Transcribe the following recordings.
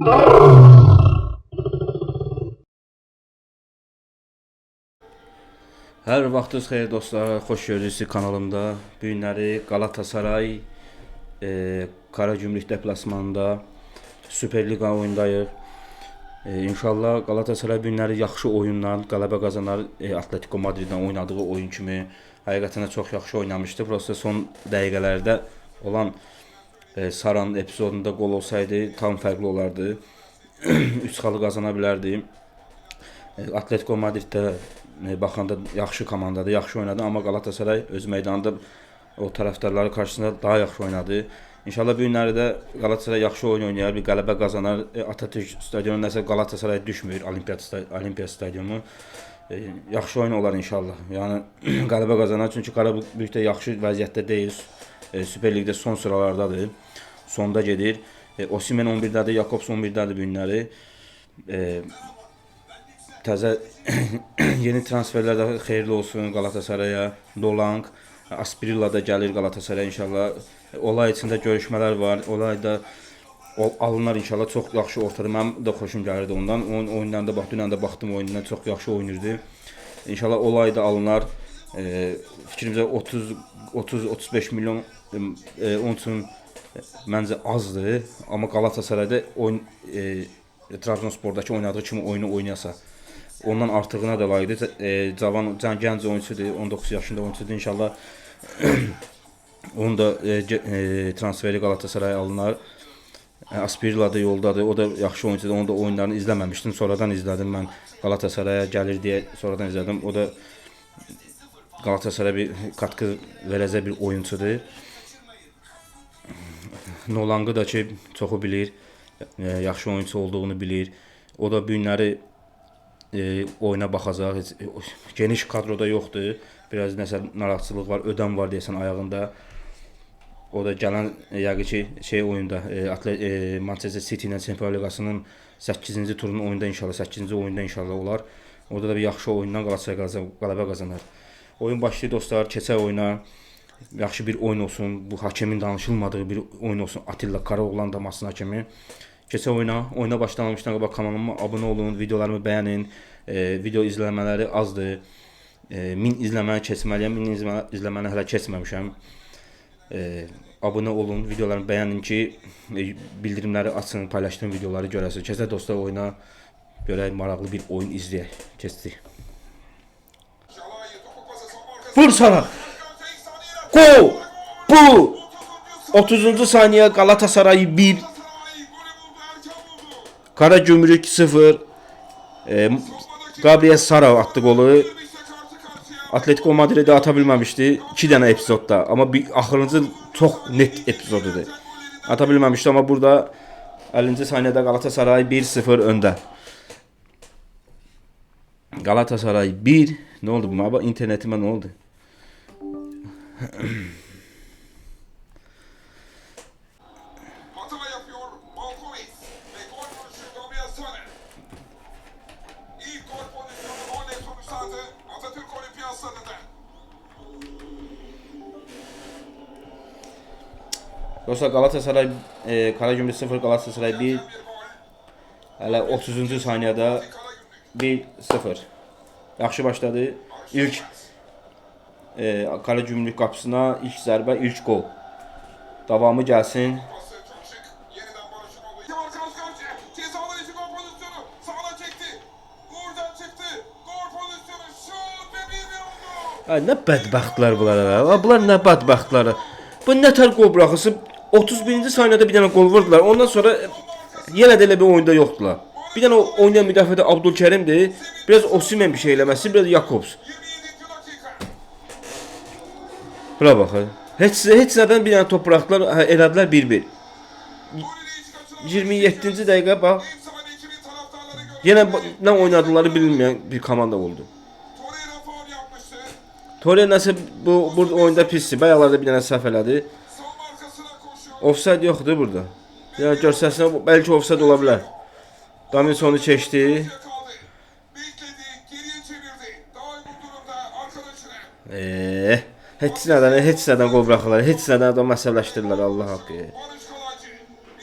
Hər vaxtınız xeyir dostlar, xoş gördünüz kanalımda. Bu günləri Galatasaray Karagümrük deplasmanında Süper Liqa oyundayıq. İnşallah Galatasaray bu günləri yaxşı oyunla qələbə qazanar. Atletico Madriddən oynadığı oyun kimi həqiqətən də çox yaxşı oynamışdı. Prosta son dəqiqələrdə olan Saran epizodunda qol olsaydı tam fərqli olardı. 3 xalı qazana bilərdi. Atletico Madriddə baxanda yaxşı komandadır, yaxşı oynadı, amma Galatasaray öz meydanında o tərəfdarları qarşısında daha yaxşı oynadı. İnşallah bu günləri də Galatasaray yaxşı oyun oynayar, bir qələbə qazanar. Atatürk stadionu nəsə Galatasaray düşmür, Olimpiya stadionu. Yaxşı oyun olar inşallah. Yəni qələbə qazanar, çünki Qarabağda yaxşı vəziyyətdə deyil. Süper Ligdə son sıralardadır. Sonda gedir. Osimhen 11-dədir, Jakobs 11-dədir bu günləri. Təzə yeni transferlər də xeyirli olsun Qalatasaraya. Dolang, Asprilla da gəlir Qalatasaraya inşallah. Olay içində görüşmələr var. Olay da alınar inşallah. Çox yaxşı ortada. Mənim də xoşum gəlirdi ondan. Onun oyunlarında dünən də baxdım oyununa, çox yaxşı oynayırdı. İnşallah olay da alınar. Fikrimcə 30-35 milyon onun üçün məncə azdır. Amma Qalatasarayda oyun Trabzonspordakı oynadığı kimi oyunu oynayasa ondan artığına da layiqdir. Gənc oyunçudur, 19 yaşında oyunçudur. İnşallah onun da transferi Qalatasaraya alınar. Asprilla da yoldadır. O da yaxşı oyunçudur. Onun da oyunlarını izləməmişdim. Sonradan izlədim mən. Qalatasaraya gəlir deyə sonradan izlədim. O da Qalatasaraya bir katkı verəcək bir oyunçudur. Nolangı da ki çoxu bilir. Yaxşı oyunçu olduğunu bilir. O da bu günləri oyuna baxacaq. Geniş kadroda yoxdur. Biraz nəsə narahatçılıq var, ödəm var deyəsən ayağında. O da gələn yəqin ki oyunda Manchester City ilə Çempionlar Liqasının 8-ci turunun oyunda inşallah 8-ci oyunda inşallah olar. Orada da bir yaxşı oyundan Galatasaray qələbə qazanar. Oyun başlayır dostlar, keçək oyuna. Yaxşı bir oyun olsun. Bu hakemin danışılmadığı bir oyun olsun. Atilla Karaoğlan da Masın hakemi. Keçək oyuna. Oyuna başlamamışdan qabaq kanalıma abunə olun, videolarımı bəyənin. Video izləmələri azdır. 1000 izləməni keçməliyəm. 1000 izləməni hələ keçməmişəm. Abunə olun, videolarımı bəyənin ki, bildirimləri açın, paylaşdığım videoları görəsiniz. Keçək dostlar oyuna. Görək maraqlı bir oyun izləyək. Keçdik. Vur sana. Gol! Bu! 30. saniye Galatasaray 1. Karagümrük 0. Gabriel Sara attı golü. Atletico Madrid'e ata bilməmişdi 2 dənə epizodda. Amma bir axırıncı çox net epizodudur. Ata bilməmişdi, amma burada 50-ci saniyədə Galatasaray 1-0 öndə. Galatasaray 1. Nə oldu bu? Amma internetimə nə oldu? Hata yapıyor Malkovic ve gol vuruşu Gabriel Sara. İlk gol pozisyonu golle sonuçlandı Atatürk Olimpiyat Stadı'nda. Dostlar Galatasaray Karagümrük 0 Galatasaray 1. Hələ 30-cu saniyədə 1-0. Yaxşı başladı. İlk Karagümrük qapısına ilk zərbə, ilk gol. Davamı gəlsin. Pası çok şık. Yeniden barışın oldu. Kemal Kavşkarcı cezalar için gol pozisyonu. Sağdan çekti. Buradan çıktı. Gol pozisyonu. Şut ve 1-1 oldu. Ay, nə bədbəxtlər bunlar ha. Bunlar nə bədbəxtlər. Bu nə tər gol buraxısı 31-ci saniyədə bir dənə gol vurdular. Ondan sonra yenə də elə bir oyunda yoxdular. Bir dənə oynayan müdafiədə Abdülkerimdir. Biraz Osimhen bir şey eləməsi, biraz Jakobs. 27. dakika. Bura bax. Heç nədən bir dənə top buraxdılar, elədilər 1-1. Golü de hiç kaçıramadı. 27-ci dəqiqə bax. Ev sahibi ekibin taraftarları gördü. Yenə nə oynadıkları bilinməyən bir komanda oldu. Torreira faul yapmıştı. Torreira nəsə burada oyunda pisdir. Bayaqlarda bir dənə səhv elədi. Savunma arkasına koşuyor. Offside yoxdur burada. Ya görsəsinə bəlkə offside ola bilər. Davinsonu keçdi. Kaldı. Bekledi. Geriye çevirdi. Daha uygun durumda arkadaşına. Heç nədən qol buraxırlar. Heç nədən adam məsələşdirirlər Allah haqqı. Barış Kalaycı. 1-1.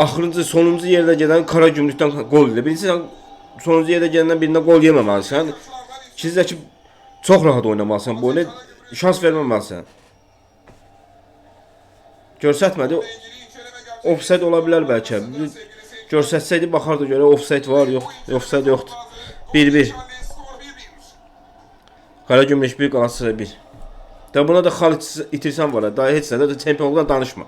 axırıncı, sonuncu yerdə gedən Karagümrükdən qol yedi. Birincisi sən sonuncu yerdə gedəndən birində qol yeməməlisən. İkincisi ki çox rahat oynamalısan bu oyunu, şans verməməlisən. Görsətmədi. Offside ola bilər bəlkə. Görsətsəydi baxardı görə offside var, yox, offside yoxdur. 1-1. Karagümrük 1, Galatasaray 1. Da buna da xal itirsən var. Daha heç nədə də çempionluqdan danışma.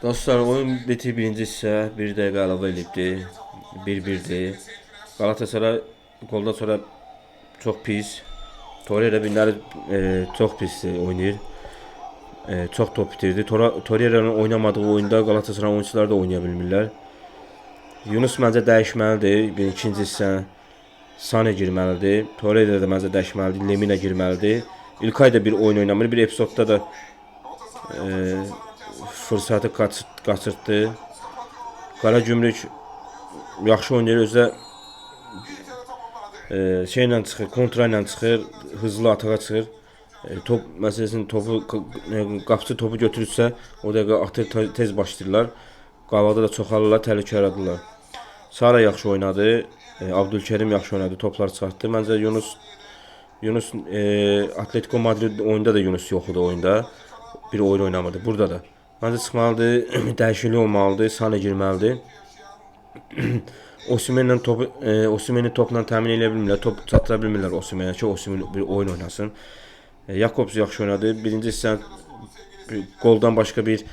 Dostlar, oyun biti birinci hissə 1 dəqiqə əlavə edibdi. 1-1'dir. Galatasaray goldan sonra çox pis. Torreira binləri çox pis oynayır. Çox top bitirdi. Torreira'nın oynamadığı oyunda Galatasaray oyuncuları da oynaya bilmirlər. Yunus məncə dəyişməlidir. İkinci hissə Sane girməlidir. Torreira da məncə dəyişməlidir. Lemina girməlidir. İlkay da bir oyun oynamır. Bir epizodda da fırsatı qaçırtdı. Karagümrük yaxşı oynayır, özə şeylə çıxır, kontra ilə çıxır, hızlı atağa çıxır. Top məsələsinin topu qapıcı topu götürürsə, o dəqiqə atır tez başlayırlar. Qavada da çoxalırlar, təhlükə yaradırlar. Sara yaxşı oynadı, Abdülkerim yaxşı oynadı, toplar çıxartdı. Məncə Yunus Atletico Madrid oyunda da Yunus yox idi oyunda. Bir oyun oynamadı burada da. Məncə çıxmalıdır, dəyişiklik olmalıdır, Sane girməlidir. Osimhen'in topla təmin edə bilmirlər, top çatdıra bilmirlər Osimhen'ə ki, Osimhen bir oyun oynasın. Jakobs yaxşı oynadı. Birinci hissə qoldan başqa bir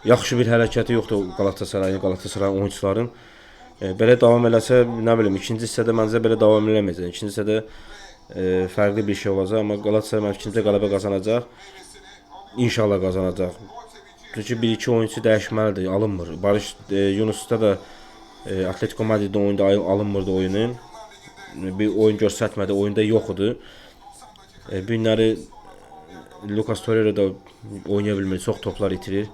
yaxşı bir hərəkəti yoxdur Galatasaray oyuncuların. Belə davam eləsə, nə bilim, ikinci hissədə məncə belə davam eləməyəcək. İkinci hissədə fərqli bir şey olacaq, amma Galatasaray ikinci qələbə qazanacaq. İnşallah qazanacaq. Çünki 1-2 oyuncu dəyişməlidir, alınmır. Barış Yunus'ta da Atletico Madrid'in oyunda alınmırdı oyunu. Bir oyun göstərmədi, oyunda yox idi. Bu günləri Lucas Torreira da oynaya bilmir, çox toplar itirir.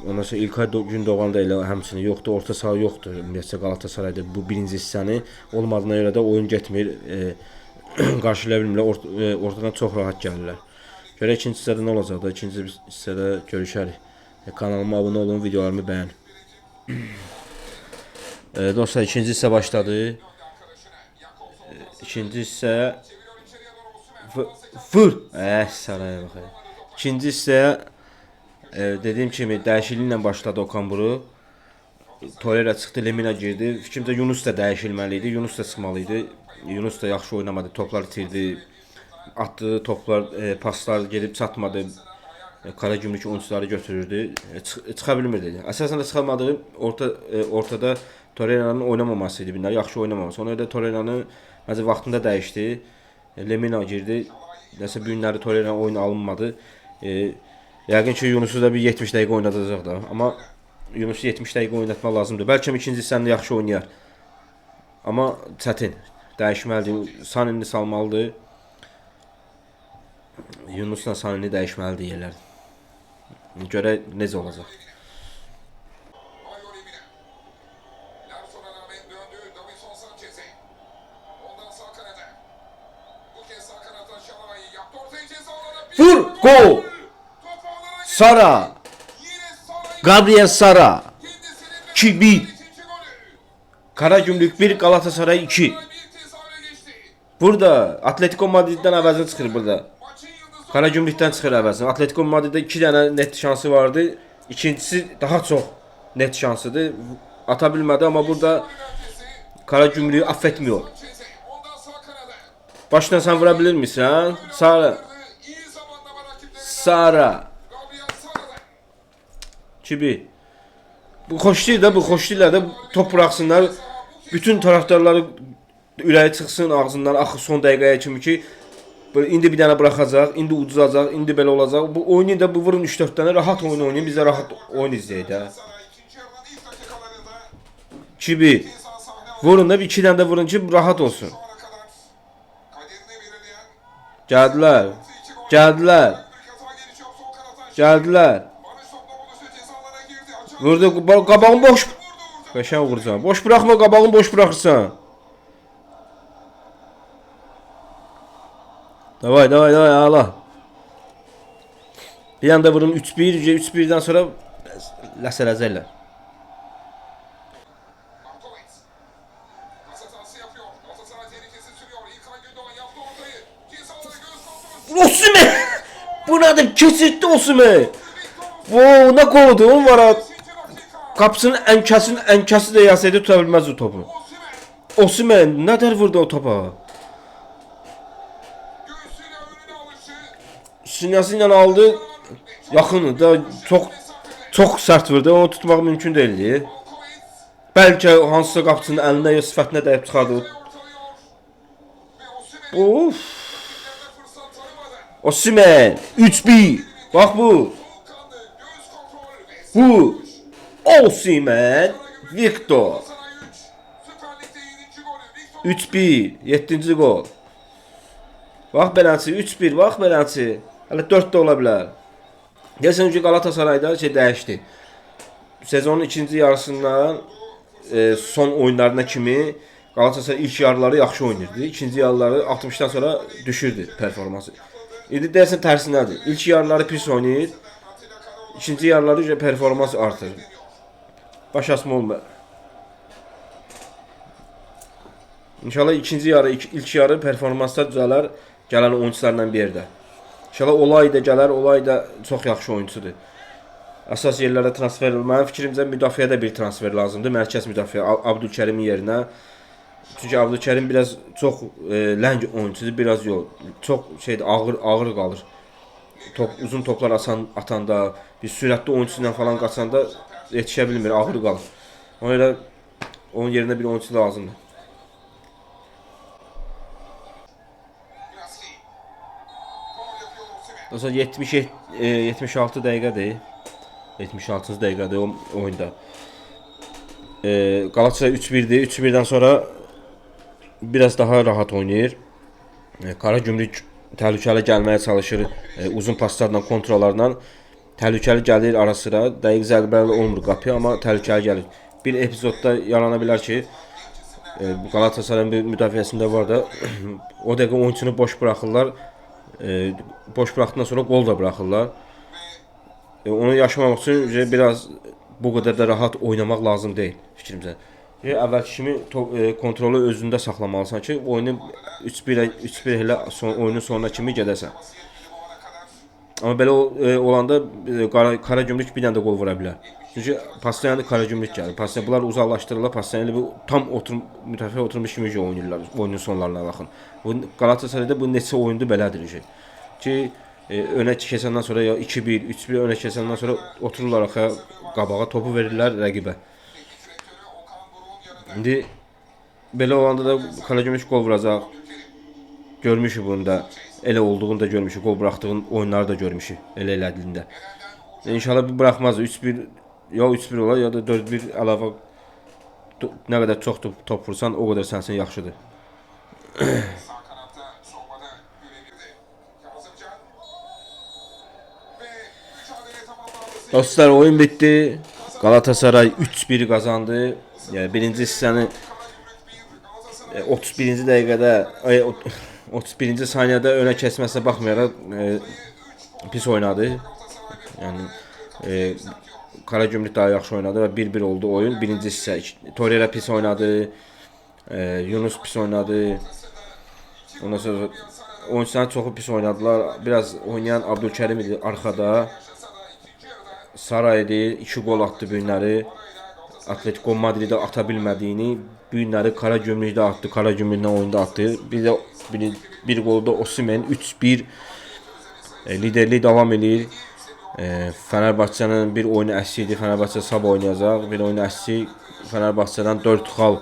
Ondan sonra İlkay Gündoğan da elə həmçinin yoxdur, orta saha yoxdur. Ümumiyyətlə Galatasarayda bu birinci hissəni olmadığına görə də oyun getmir, qarşılaya bilmirlər, ortadan çox rahat gəlirlər. Görə ikinci hissədə nə olacaq da, ikinci hissədə görüşərik. Kanalıma abunə olun, videolarımı bəyənin. Dostlar, ikinci hissə başladı. İkinci hissə vur. Saraya baxayım. İkinci hissə dediyim kimi dəyişikliklə başladı Okan Buruk. Torreira çıxdı, Lemina girdi. Fikrimcə Yunus da dəyişilməli idi. Yunus da çıxmalı idi. Yunus da yaxşı oynamadı. Toplar itirdi. Atdığı toplar, paslar gedib çatmadı. Karagümrük oyuncuları götürürdü. Çıxa bilmirdi. Əsasən də çıxamadığı ortada Torreira'nın oynamaması idi. Bunlar yaxşı oynamaması. Ona görə də Torreira'nı məncə vaxtında dəyişdi. Lemina girdi. Nəsə bu günləri Torreira oyuna alınmadı. Yəqin ki Yunus'u da bir 70 dəqiqə oynadacaq da. Amma Yunus'u 70 dəqiqə oynatmaq lazımdır. Bəlkə ikinci hissəndə yaxşı oynayar. Amma çətin. Dəyişməlidir. Sanini salmalıdır. Yunus'la Sanini dəyişməlidir yerlər. Görə necə olacaq? Vur! Gol! Sara! Gabriel Sara! 2-1. Karagümrük 1, Galatasaray 2. Burada Atletico Madrid'dən əvəzini çıxır burada. Karagümrükdən çıxır əvəzini. Atletico Madrid'də 2 dənə net şansı vardı. İkincisi daha çox net şansıdır. Ata bilmədi, amma burada Karagümrükü affetmiyor. Başdan sən vura bilir misin? Sara. Kimi? Bu xoş deyil də, bu xoş deyil də, top buraxsınlar. Bütün taraftarları ürəyi çıxsın ağzından, axı son dəqiqəyə kimi ki indi bir dənə buraxacaq, indi uduzacaq, indi belə olacaq. Bu oyunu da bu vurun 3-4 dənə rahat oyun oynayın, biz də rahat oyun izləyək də. Kimi? Vurun da bir 2 dənə də vurun ki rahat olsun. Gəldilər. Gəldilər. Gəldilər. Vurdu, qabağın boş. Qəşəng vurursan. Boş buraxma, qabağın boş buraxırsan. Davay davay davay Allah. Bir anda vurun 3-1, 3-1'den sonra ləsələcəklər. Markovic. Pas hatası yapıyor. Galatasaray tehlikesi sürüyor. İlkay Gündoğan yaptı ortayı. Ceza alanı göz kontrolü. Osimhen! Bu nedir? Keçirtdi Osimhen. Victor Wow, ne koydu? Onun var ha. 5. dakika. Kapısının ənkəsi də yasaydı tuta bilməz o topu. Osimhen Osimhen nədir vurdu o topa? göğsüyle önüne alışı. Sinyası ilə aldı. Yaxın da çox sərt vurdu. Onu tutmaq mümkün deyildi. Markovic Bəlkə hansısa qapıçının əlinə ya sifətinə dəyib çıxardı. ortalıyor. Ve Osimhen Of! rakiplerine fırsat tanımadı. Osimhen 3-1. Bax bu. Soğukkanlı göğüs kontrol ve Bu. Osimhen Victor. Galatasaray 3. Süper Lig'de 7. golü. Victor 3-1. 7-ci gol. Bax beləsi 3-1. Bax beləsi. Hələ 4 də ola bilər. Deyəsən ki Galatasarayda dəyişdi. Sezonun ikinci yarısından son oyunlarına kimi Galatasaray ilk yarıları yaxşı oynayırdı. İkinci yarıları 60'dan sonra düşürdü performansı. İndi deyəsən tərsinədir. İlk yarıları pis oynayır. İkinci yarıları performans artır. Baş asma olmur. İnşallah ikinci yarı, ilk yarı performanslar düzələr gələn oyuncularla bir yerdə. İnşallah Olay da gələr, Olay da çox yaxşı oyuncudur. Əsas yerlərə transfer mənim fikrimcə müdafiədə bir transfer lazımdır. Mərkəz müdafiə Abdülkərimin yerinə. Çünki Abdülkərim biraz çox ləng oyuncudur, biraz yox. Çox ağır qalır. Uzun toplar atanda, bir sürətli oyuncusu ilə falan qaçanda yetişə bilmir, ağır qalır. Ona görə onun yerinə bir oyuncu lazımdır. Graski. Faul yapıyor Osimhen. Dostlar 76 dəqiqədir. 76-cı dəqiqədir o oyunda. Galatasaray 3-1'dir. 3-1'den sonra biraz daha rahat oynayır. Karagümrük təhlükəli gəlməyə çalışır. Uzun paslarla, kontrollarla təhlükəli gəlir ara sıra. Dəqiq zərbəli olmur qapıya, amma təhlükəli gəlir. Bir epizodda yarana bilər ki, bu Galatasarayın bir müdafiəsində var da o dəqiqə oyunçunu boş buraxırlar. Boş buraxdıqdan sonra gol da buraxırlar. Onu yaşamaq üçün biraz bu qədər də rahat oynamaq lazım deyil fikrimcə. Əvvəlki kimi kontrolu özündə saxlamalısan ki, oyunu 3-1 ilə oyunun sonuna kimi gedəsən. Amma belə olanda Karagümrük bir dənə də gol vura bilər. Çünki Paslyanı Karagümrük gəlir. Paslyan bunlar uzaqlaşdırırlar. Paslyan ilə tam mütəfəkkir oturmuş kimi oynayırlar oyunun sonlarına baxın. Bu Galatasarayda bu neçə oyundur belədir ki önə keçəndən sonra ya 2-1, 3-1 önə keçəndən sonra otururlar axı qabağa, topu verirlər rəqibə. İndi belə olanda da Karagümrük gol vuracaq. Görmüşük bunu da. Elə olduğunu da görmüşük. Gol buraxdığın oyunları da görmüşük. Elə elədiyində. İnşallah bir buraxmaz. 3-1 ya 3-1 olar ya da 4-1 əlavə nə qədər çox top vursan o qədər sənin üçün yaxşıdır. Sağ kanatta savunmada görebildi. Kazımcan. Ve mücadele tamamlandı. Dostlar oyun bitti. Galatasaray 3-1 kazandı. Yəni birinci hissəni 31-ci dəqiqədə 31-ci saniyədə önə keçməsinə baxmayaraq pis oynadı. Yəni Karagümrük daha yaxşı oynadı və 1-1 oldu oyun. Birinci hissə Torreira pis oynadı. Yunus pis oynadı. Ondan sonra oyuncuların çoxu pis oynadılar. Biraz oynayan Abdülkerim idi arxada. Saray idi, 2 gol attı bu günləri. Atletico Madrid'də ata bilmədiyini bu günləri Karagümrükdə attı. Karagümrüklə oyunda attı. Bir golda Osimhen 3-1 liderliyi davam edir. Fenerbahçe'nin bir oyunu əksi idi. Fenerbahçe sabah oynayacaq. Bir oyunu əksi. Fenerbahçe'dən 4 xal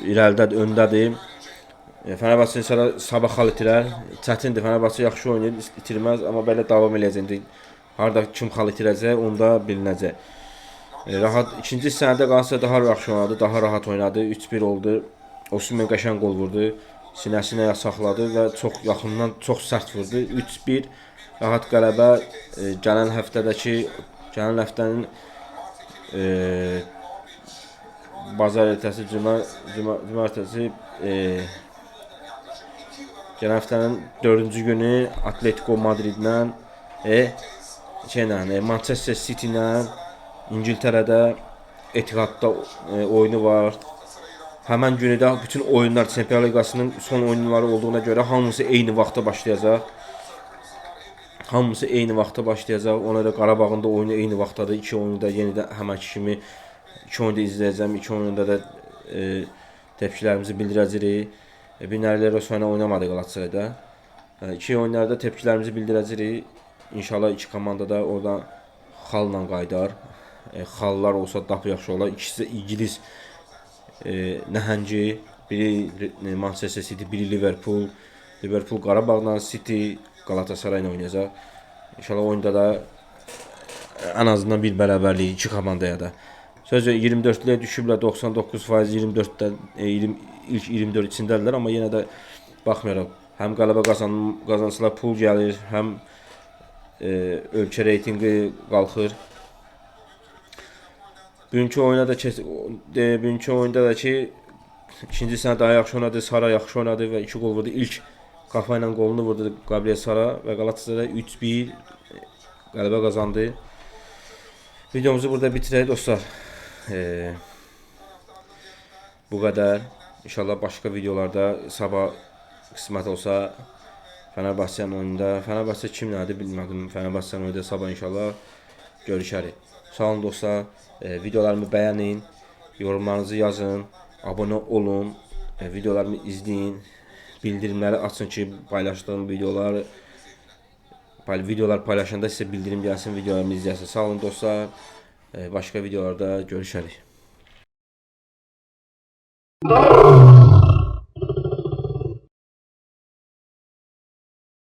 irəlidə öndədir. Fenerbahçe sabah xal itirər. Çətindir. Fenerbahçe yaxşı oynayır, itirməz, amma belə davam eləyəcək. Harda kim xal itirəcək, onda bilinəcək. Rahat ikinci hissədə Galatasaray daha yaxşı oynadı, daha rahat oynadı. 3-1 oldu. Osimhen qəşəng gol vurdu. Sinəsinə saxladı və çox yaxından çox sərt vurdu. 3-1 rahat qələbə. Gələn həftənin bazar ertəsi cümə ertəsi Gələn həftənin 4-cü günü Atletico Madridlə Manchester City ilə İngiltərədə Etihadda oyunu var. Həmən günü də bütün oyunlar Çempionlar Liqasının son oyunları olduğuna görə hamısı eyni vaxtda başlayacaq. Hamısı eyni vaxtda başlayacaq. Ona da Qarabağın da oyunu eyni vaxtdadır. İki oyunu da yenidən həmənki kimi iki oyunu da izləyəcəm. İki oyunda da tepkilərimizi bildirəcəyik. Binərlər o sonra oynamadı Qalatasarayda. İki oyunlarda tepkilərimizi bildirəcəyik. İnşallah iki komanda da oradan xalla qaydar. Xallar olsa daha yaxşı olar. İkisi də İngilis nəhəngi. Biri Manchester City, biri Liverpool. Liverpool Qarabağla, City Galatasaray ilə oynayacaq. İnşallah oyunda da en azından bir bərabərlik iki komandaya da. Sözcə 24-ləyə düşüblər 99% 24-dən ilk 24 içindədirlər, amma yenə də baxmayaraq həm qələbə qazansılar pul gəlir, həm ölkə reytinqi qalxır. Bugünkü oyunda da ki ikinci sənə daha yaxşı oynadı, Sara yaxşı oynadı və 2 qol vurdu. İlk kafa ilə qolunu vurdu Gabriel Sara və Galatasaray 3-1 qələbə qazandı. Videomuzu burada bitirək dostlar. Bu qədər. İnşallah başqa videolarda sabah qismət olsa Fenerbahçe'nin oyununda. Fenerbahçe kimlərdir bilmədim. Fenerbahçe'nin oyunda sabah inşallah görüşərik. Sağ olun dostlar. Videolarımı bəyənin. Yorumlarınızı yazın. Abone olun. Videolarımı izləyin. Bildirimləri açın ki paylaşdığım videolar paylaşanda sizə bildirim gəlsin, videolarımı izləyəsiniz. Sağ olun dostlar. Başqa videolarda görüşərik.